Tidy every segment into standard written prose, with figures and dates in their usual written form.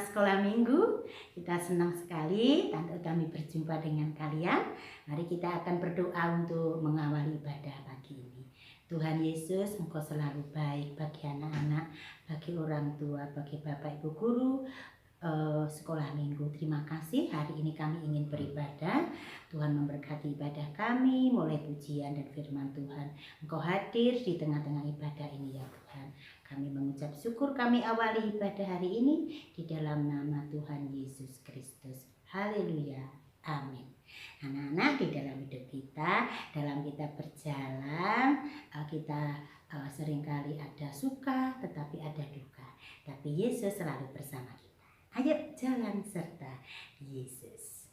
sekolah minggu. Kita senang sekali Tante Utami berjumpa dengan kalian. Mari kita akan berdoa untuk mengawali ibadah pagi ini. Tuhan Yesus, Engkau selalu baik bagi anak-anak, bagi orang tua, bagi Bapak Ibu guru sekolah minggu. Terima kasih, hari ini kami ingin beribadah. Tuhan memberkati ibadah kami, mulai pujian dan firman Tuhan. Engkau hadir di tengah-tengah ibadah ini ya Tuhan. Kami mengucap syukur, kami awali ibadah hari ini di dalam nama Tuhan Yesus Kristus. Haleluya, amin. Anak-anak, di dalam hidup kita, dalam kita berjalan, kita seringkali ada suka tetapi ada duka. Tapi Yesus selalu bersama kita. Ayo jalan serta Yesus.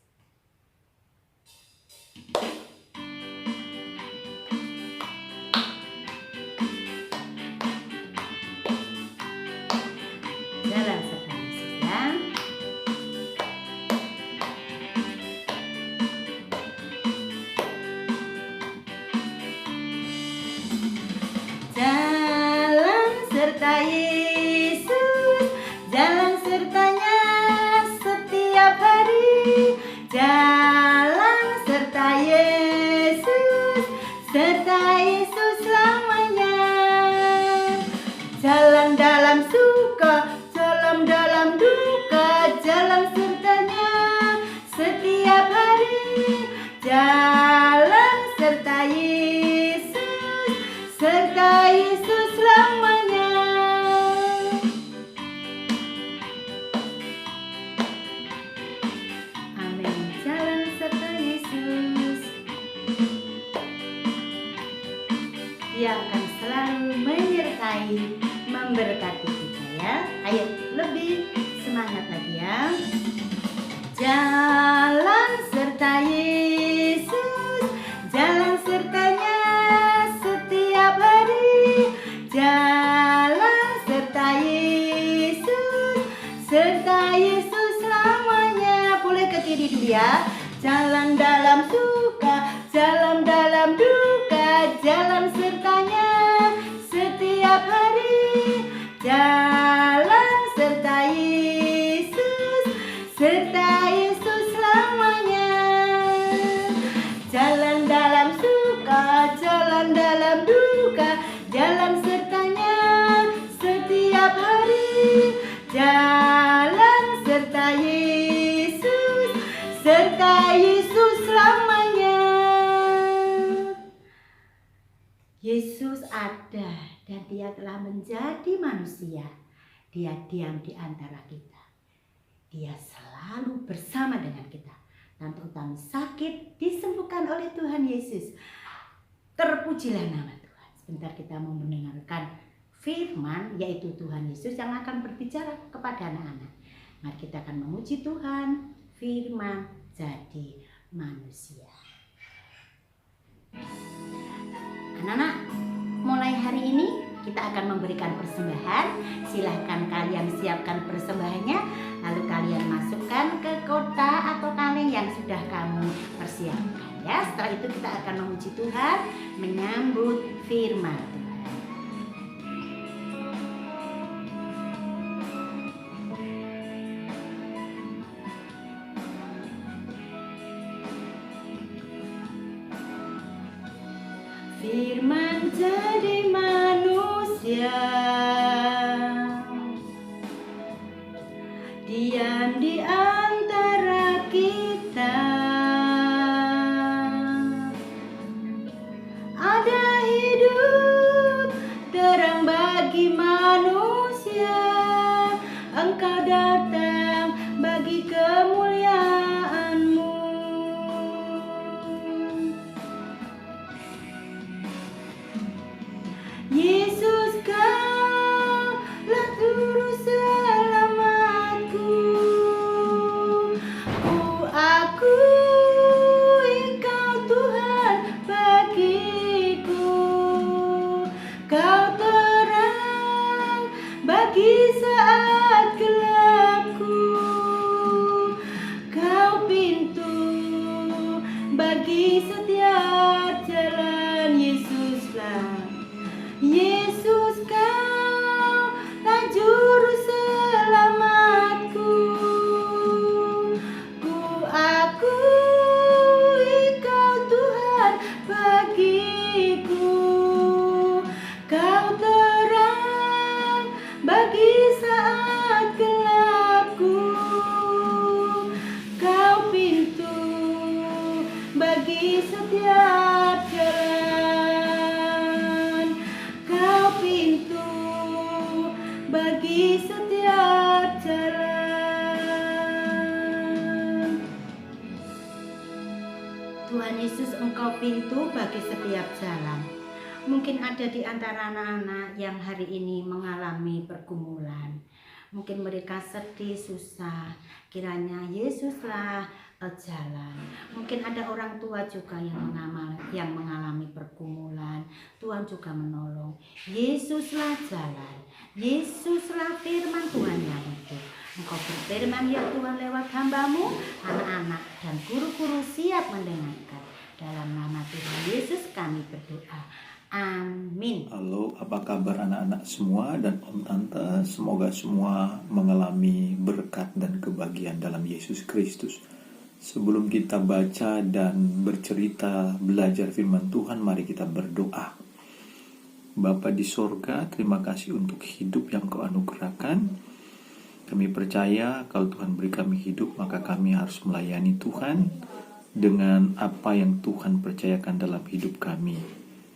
Jalan serta Yesus ya. Jalan serta Yesus, jalan sertanya setiap hari. Jalan serta Yesus, serta Yesus selamanya. Jalan dalam suka, jalan dalam duka, jalan sertanya setiap hari. Jalan serta Yesus, serta Yesus selamanya. Amin. Jalan serta Yesus, Dia akan selalu menyertai, memberkati kita ya. Ayo lebih semangat lagi ya. Jalan serta Yesus, jalan sertanya setiap hari. Jalan serta Yesus, serta Yesus selamanya. Boleh ke kiri dulu ya. Jalan dalam suka, jalan dalam duka, jalan sertanya setiap hari. Jalan serta Yesus, serta Yesus selamanya. Jalan dalam suka, jalan dalam duka, jalan sertanya setiap hari. Jalan serta Yesus, serta Yesus selamanya. Yesus ada dan Dia telah menjadi manusia. Dia diam di antara kita. Dia selalu bersama dengan kita. Tante Utami sakit disembuhkan oleh Tuhan Yesus. Terpujilah nama Tuhan. Sebentar kita mau mendengarkan firman, yaitu Tuhan Yesus yang akan berbicara kepada anak-anak. Mari kita akan memuji Tuhan. Firman jadi manusia. Anak-anak, mulai hari ini kita akan memberikan persembahan. Silahkan kalian siapkan persembahannya, lalu kalian masukkan ke kotak atau kaleng yang sudah kamu persiapkan ya. Setelah itu kita akan memuji Tuhan, menyambut firman Tuhan. Firman jadi manusia, diam di antara kita. Ada hidup terang bagi manusia. Engkau datang bagi kemuliaan-Mu. Yesus, Kaulah juru selamatku. Ku akui Kau Tuhan bagiku. Kau terang bagi saat gelapku. Engkau pintu bagi setiap jalan. Mungkin ada di antara anak-anak yang hari ini mengalami pergumulan. Mungkin mereka sedih, susah. Kiranya Yesuslah jalan. Mungkin ada orang tua juga yang mengalami pergumulan. Tuhan juga menolong. Yesuslah jalan. Yesuslah firman Tuhan yang hidup. Engkau berfirman ya Tuhan lewat hamba-Mu, anak-anak dan guru-guru siap mendengarkan. Dalam nama Tuhan Yesus kami berdoa. Amin. Halo, apa kabar anak-anak semua dan Om Tante? Semoga semua mengalami berkat dan kebahagiaan dalam Yesus Kristus. Sebelum kita baca dan bercerita belajar firman Tuhan, mari kita berdoa. Bapa di sorga, terima kasih untuk hidup yang Kau anugerahkan. Kami percaya kalau Tuhan beri kami hidup, maka kami harus melayani Tuhan dengan apa yang Tuhan percayakan dalam hidup kami.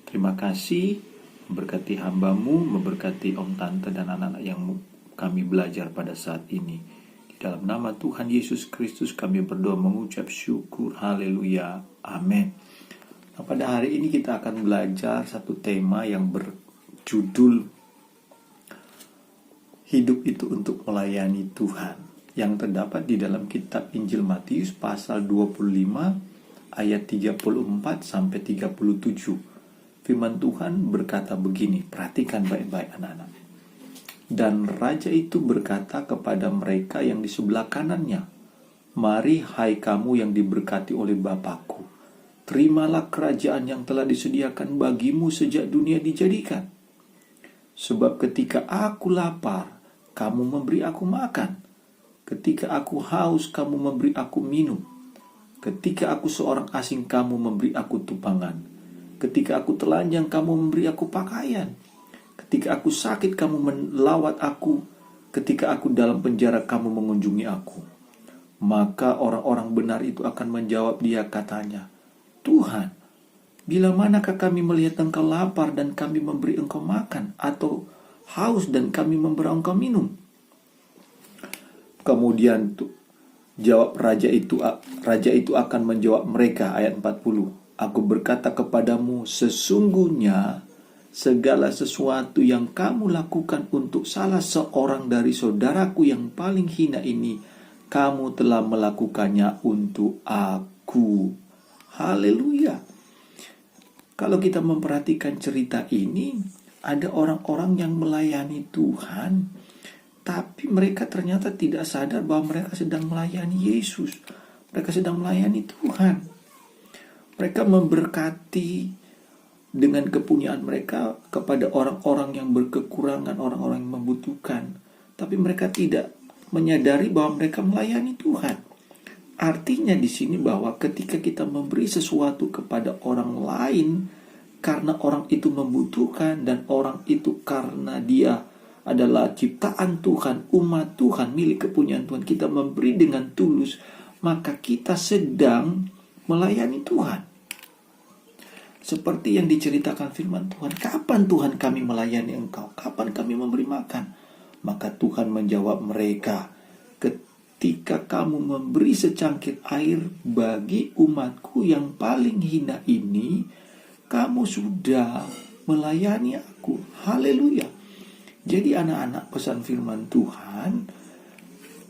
Terima kasih, memberkati hamba-Mu, memberkati Om Tante dan anak-anak yang kami belajar pada saat ini. Di dalam nama Tuhan Yesus Kristus kami berdoa mengucap syukur, haleluya, amin. Nah, pada hari ini kita akan belajar satu tema yang berjudul Hidup itu untuk melayani Tuhan, yang terdapat di dalam kitab Injil Matius pasal 25 ayat 34 sampai 37. Firman Tuhan berkata begini, perhatikan baik-baik anak-anak. Dan raja itu berkata kepada mereka yang di sebelah kanannya, "Mari hai kamu yang diberkati oleh Bapakku, terimalah kerajaan yang telah disediakan bagimu sejak dunia dijadikan. Sebab ketika aku lapar, kamu memberi aku makan. Ketika aku haus, kamu memberi aku minum. Ketika aku seorang asing, kamu memberi aku tumpangan. Ketika aku telanjang, kamu memberi aku pakaian. Ketika aku sakit, kamu melawat aku. Ketika aku dalam penjara, kamu mengunjungi aku." Maka orang-orang benar itu akan menjawab dia katanya, "Tuhan, bila manakah kami melihat Engkau lapar dan kami memberi Engkau makan, atau haus dan kami memberi Engkau minum?" Kemudian raja itu akan menjawab mereka, ayat 40, "Aku berkata kepadamu, sesungguhnya segala sesuatu yang kamu lakukan untuk salah seorang dari saudaraku yang paling hina ini, kamu telah melakukannya untuk aku." Haleluya. Kalau kita memperhatikan cerita ini, ada orang-orang yang melayani Tuhan, tapi mereka ternyata tidak sadar bahwa mereka sedang melayani Yesus. Mereka sedang melayani Tuhan. Mereka memberkati dengan kepunyaan mereka kepada orang-orang yang berkekurangan, orang-orang yang membutuhkan. Tapi mereka tidak menyadari bahwa mereka melayani Tuhan. Artinya di sini bahwa ketika kita memberi sesuatu kepada orang lain, karena orang itu membutuhkan dan orang itu karena dia adalah ciptaan Tuhan, umat Tuhan, milik kepunyaan Tuhan, kita memberi dengan tulus, maka kita sedang melayani Tuhan. Seperti yang diceritakan firman Tuhan, "Kapan Tuhan kami melayani Engkau? Kapan kami memberi makan?" Maka Tuhan menjawab mereka, "Ketika kamu memberi secangkir air bagi umatku yang paling hina ini, kamu sudah melayani aku." Haleluya. Jadi anak-anak, pesan firman Tuhan,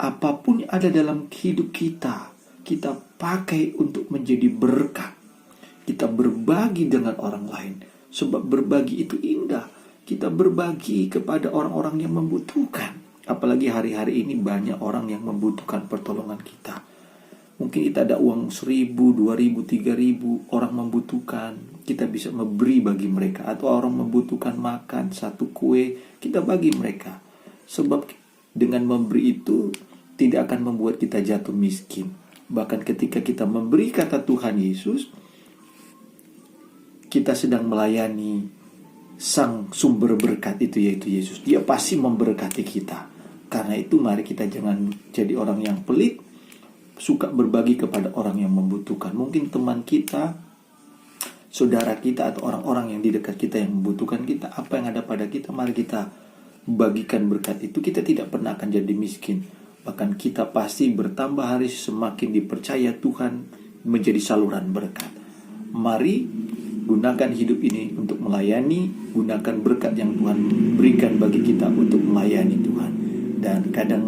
apapun yang ada dalam hidup kita, kita pakai untuk menjadi berkat. Kita berbagi dengan orang lain. Sebab berbagi itu indah. Kita berbagi kepada orang-orang yang membutuhkan. Apalagi hari-hari ini banyak orang yang membutuhkan pertolongan kita. Mungkin kita ada uang 1.000, 2.000, 3.000, orang membutuhkan, kita bisa memberi bagi mereka. Atau orang membutuhkan makan, satu kue, kita bagi mereka. Sebab dengan memberi itu tidak akan membuat kita jatuh miskin. Bahkan ketika kita memberi, kata Tuhan Yesus, kita sedang melayani sang sumber berkat itu, yaitu Yesus. Dia pasti memberkati kita. Karena itu mari kita jangan jadi orang yang pelit, suka berbagi kepada orang yang membutuhkan. Mungkin teman kita, saudara kita, atau orang-orang yang di dekat kita yang membutuhkan kita. Apa yang ada pada kita, mari kita bagikan berkat itu. Kita tidak pernah akan jadi miskin. Bahkan kita pasti bertambah hari semakin dipercaya Tuhan menjadi saluran berkat. Mari gunakan hidup ini untuk melayani, gunakan berkat yang Tuhan berikan bagi kita untuk melayani Tuhan. Dan kadang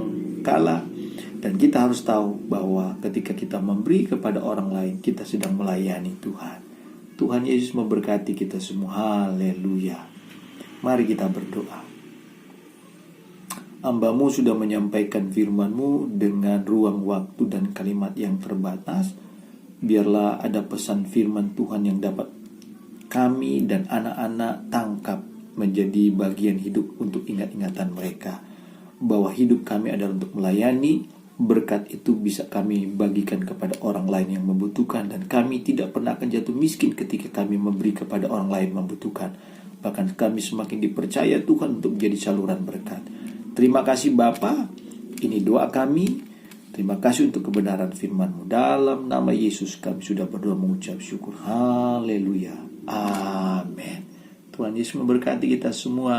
kala, dan kita harus tahu bahwa ketika kita memberi kepada orang lain, kita sedang melayani Tuhan. Tuhan Yesus memberkati kita semua. Haleluya. Mari kita berdoa. Hamba-Mu sudah menyampaikan firman-Mu dengan ruang waktu dan kalimat yang terbatas. Biarlah ada pesan firman Tuhan yang dapat kami dan anak-anak tangkap menjadi bagian hidup untuk ingat-ingatan mereka. Bahwa hidup kami adalah untuk melayani. Berkat itu bisa kami bagikan kepada orang lain yang membutuhkan. Dan kami tidak pernah akan jatuh miskin ketika kami memberi kepada orang lain membutuhkan. Bahkan kami semakin dipercaya Tuhan untuk menjadi saluran berkat. Terima kasih Bapa. Ini doa kami. Terima kasih untuk kebenaran firman-Mu. Dalam nama Yesus kami sudah berdoa mengucap syukur. Haleluya. Amin. Tuhan Yesus memberkati kita semua.